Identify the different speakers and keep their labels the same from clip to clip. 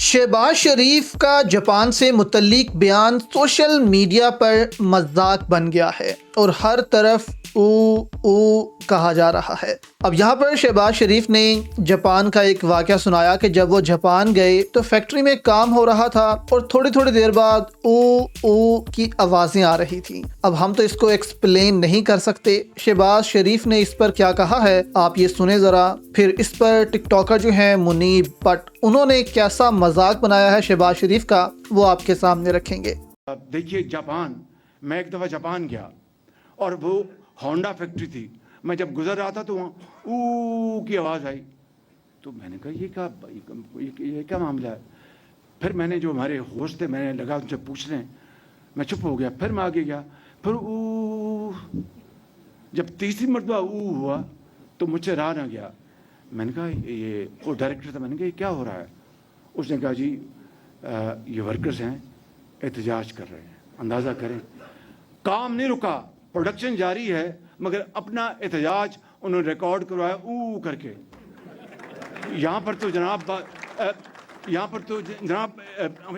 Speaker 1: शहबाज शरीफ का जापान से मुतल्लिक बयान सोशल मीडिया पर मजाक बन गया है और हर तरफ ऊ कहा जा रहा है। अब यहाँ पर शहबाज शरीफ ने जापान का एक वाक़या सुनाया कि जब वो जापान गए तो फैक्ट्री में काम हो रहा था और थोड़ी थोड़ी देर बाद ऊ की आवाज़ें आ रही थी। अब हम तो इसको एक्सप्लेन नहीं कर सकते। शहबाज शरीफ ने इस पर क्या कहा है आप ये सुने ज़रा। फिर इस पर टिकटॉकर जो हैं मुनीब भट्ट, उन्होंने कैसा मजाक बनाया है शहबाज शरीफ का, वो आपके सामने रखेंगे।
Speaker 2: देखिए जापान, मैं एक दफ़ा जापान गया और वो होंडा फैक्ट्री थी। मैं जब गुजर रहा था तो वहाँ ऊ की आवाज़ आई, तो मैंने कहा ये क्या मामला है। फिर मैंने जो हमारे होस्ट थे, मैंने लगा उनसे पूछने, मैं चुप हो गया। फिर मैं आगे गया, फिर ऊ, जब तीसरी मरतबा ऊ हुआ तो मुझसे रहा ना गया। मैंने कहा ये वो डायरेक्टर था, मैंने कहा ये क्या हो रहा है। उसने कहा जी ये वर्कर्स हैं, एहतजाज कर रहे हैं। अंदाज़ा करें, काम नहीं रुका, प्रोडक्शन जारी है, मगर अपना एहतजाज उन्होंने रिकॉर्ड करवाया ऊ करके। यहाँ पर तो जनाब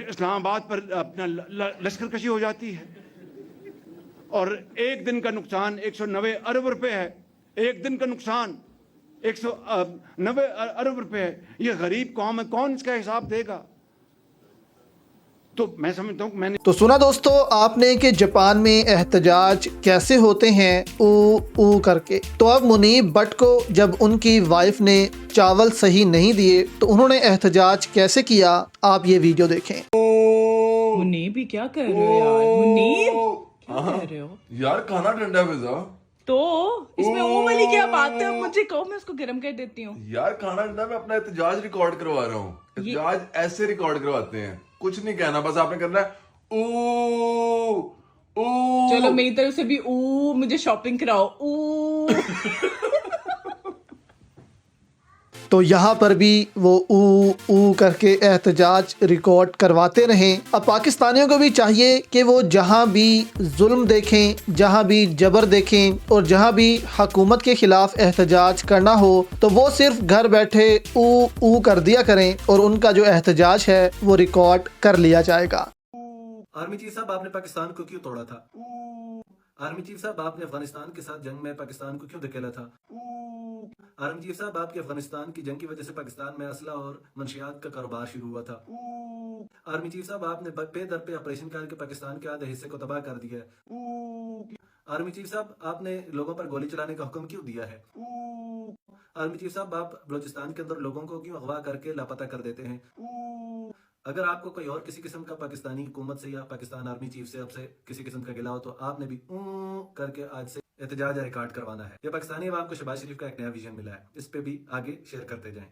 Speaker 2: इस्लामाबाद पर अपना लश्कर कशी हो जाती है और एक दिन का नुकसान 190 अरब रुपए है। एक दिन का नुकसान 190 अरब रुपए है। ये गरीब कौम है, कौन इसका हिसाब देगा। तो मैं समझता हूँ मैंने
Speaker 1: तो सुना दोस्तों आपने कि जापान में एहतजाज कैसे होते हैं ऊ करके। तो अब मुनीब भट्ट को जब उनकी वाइफ ने चावल सही नहीं दिए तो उन्होंने एहतजाज कैसे किया, आप ये वीडियो देखें।
Speaker 3: मुनीब भी क्या कर रहे हो यार। मुनीब क्या कह रहे हो
Speaker 4: यार, खाना ठंडा है पिज़्ज़ा।
Speaker 3: तो इसमें वो वाली क्या बात है, मुझे कहो मैं उसको गर्म कर देती हूँ।
Speaker 4: यार खाना ठंडा, मैं अपना एहतजाज रिकॉर्ड करवा रहा हूँ। एहतजाज ऐसे रिकॉर्ड करवाते हैं, कुछ नहीं कहना, बस आपने करना है ऊ ऊ।
Speaker 3: चलो मेरी तरफ से भी मुझे शॉपिंग कराओ
Speaker 1: तो यहाँ पर भी वो ऊ करके एहतजाज रिकॉर्ड करवाते रहें। अब पाकिस्तानियों को भी चाहिए कि वो जहाँ भी जुल्म देखें, जहाँ भी जबर देखें और जहाँ भी हुकूमत के ख़िलाफ़ एहतजाज करना हो तो वो सिर्फ घर बैठे ऊ कर दिया करें और उनका जो एहतजाज है वो रिकॉर्ड कर लिया जाएगा।
Speaker 5: आर्मी चीफ साहब, आपने पाकिस्तान को क्यों तोड़ा था? आर्मी चीफ साहब, आपने अफगानिस्तान के साथ जंग में पाकिस्तान को क्यों धकेला था? आर्मी चीफ साहब, आपके अफगानिस्तान की जंग की वजह से पाकिस्तान में असला और मंशियात का कारोबार शुरू हुआ था। आर्मी चीफ साहब, आपने पे दर पे ऑपरेशन करके पाकिस्तान के आधे हिस्से को तबाह कर दिया है। आर्मी चीफ साहब, आपने लोगों पर गोली चलाने का हुक्म क्यों दिया है? आर्मी चीफ साहब, आप बलूचिस्तान के अंदर लोगों को क्यों अगवा करके लापता कर देते हैं? अगर आपको कोई और किसी किस्म का पाकिस्तानी हुकूमत से या पाकिस्तान आर्मी चीफ से आपसे किसी किस्म का गिला हो तो आपने भी करके आज से एहतजाज रिकॉर्ड करवाना है। ये पाकिस्तानी अवाम को शहबाज शरीफ का एक नया विजन मिला है, इस पे भी आगे शेयर करते जाएं।